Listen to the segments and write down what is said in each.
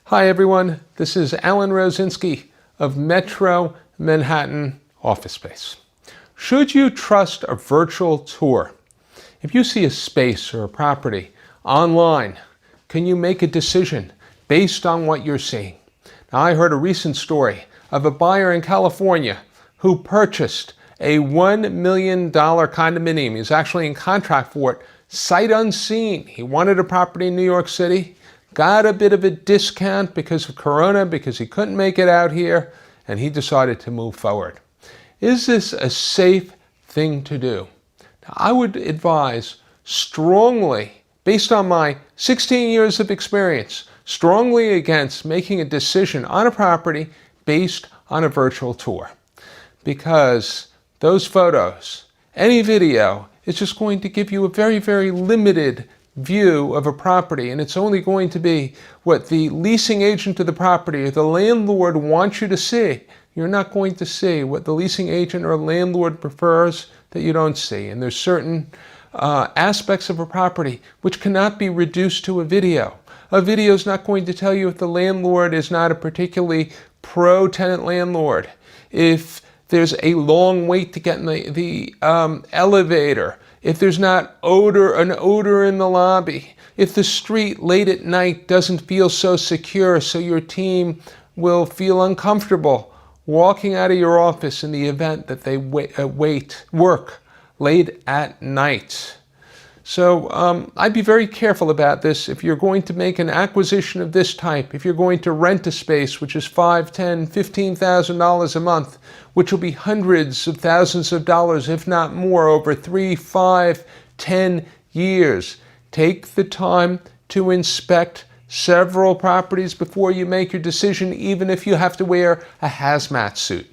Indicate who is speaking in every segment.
Speaker 1: Hi everyone, this is Alan Rosinski of Metro Manhattan Office Space. Should you trust a virtual tour? If you see a space or a property online, can you make a decision based on what you're seeing? Now, I heard a recent story of a buyer in California who purchased a $1 million condominium. He's actually in contract for it, sight unseen. He wanted a property in New York City. Got a bit of a discount because of Corona, because he couldn't make it out here, and he decided to move forward. Is this a safe thing to do? Now, I would advise strongly, based on my 16 years of experience, strongly against making a decision on a property based on a virtual tour. Because those photos, any video, is just going to give you a very, very limited view of a property, and it's only going to be what the leasing agent of the property or the landlord wants you to see. You're not going to see what the leasing agent or landlord prefers that you don't see. And there's certain aspects of a property which cannot be reduced to a video. A video is not going to tell you if the landlord is not a particularly pro-tenant landlord, if there's a long wait to get in the elevator, if there's not an odor in the lobby, if the street late at night doesn't feel so secure, so your team will feel uncomfortable walking out of your office in the event that they work late at night. So I'd be very careful about this. If you're going to make an acquisition of this type, if you're going to rent a space which is $5,000, $10,000, $15,000 a month, which will be hundreds of thousands of dollars, if not more, over 3, 5, 10 years, take the time to inspect several properties before you make your decision, even if you have to wear a hazmat suit.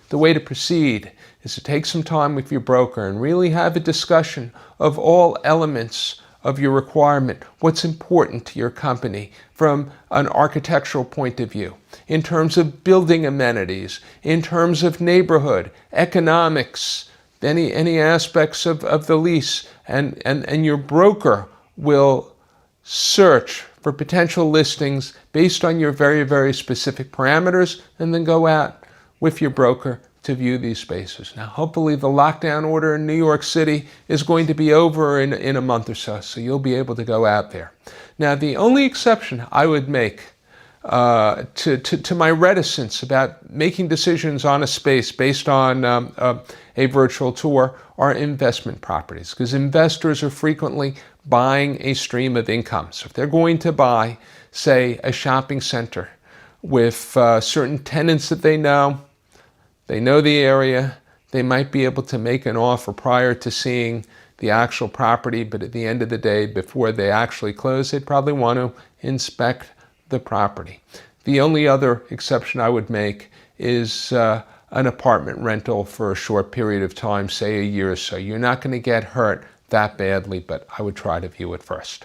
Speaker 1: The way to proceed is to take some time with your broker and really have a discussion of all elements of your requirement, what's important to your company from an architectural point of view, in terms of building amenities, in terms of neighborhood, economics, any aspects of the lease, and your broker will search for potential listings based on your very, very specific parameters, and then go out with your broker to view these spaces. Now, hopefully the lockdown order in New York City is going to be over in a month or so you'll be able to go out there. Now, the only exception I would make to my reticence about making decisions on a space based on a virtual tour are investment properties, because investors are frequently buying a stream of income. So if they're going to buy, say, a shopping center with certain tenants that they know the area, they might be able to make an offer prior to seeing the actual property, but at the end of the day, before they actually close, they'd probably want to inspect the property. The only other exception I would make is an apartment rental for a short period of time, say a year or so. You're not going to get hurt that badly, but I would try to view it first.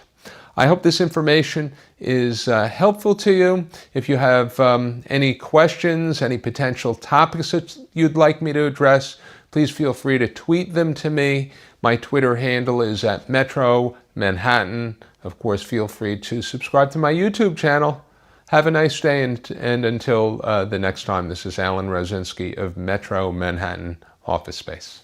Speaker 1: I hope this information is helpful to you. If you have any questions, any potential topics that you'd like me to address, please feel free to tweet them to me. My Twitter handle is at Metro Manhattan. Of course, feel free to subscribe to my YouTube channel. Have a nice day, and until the next time, this is Alan Rosinski of Metro Manhattan Office Space.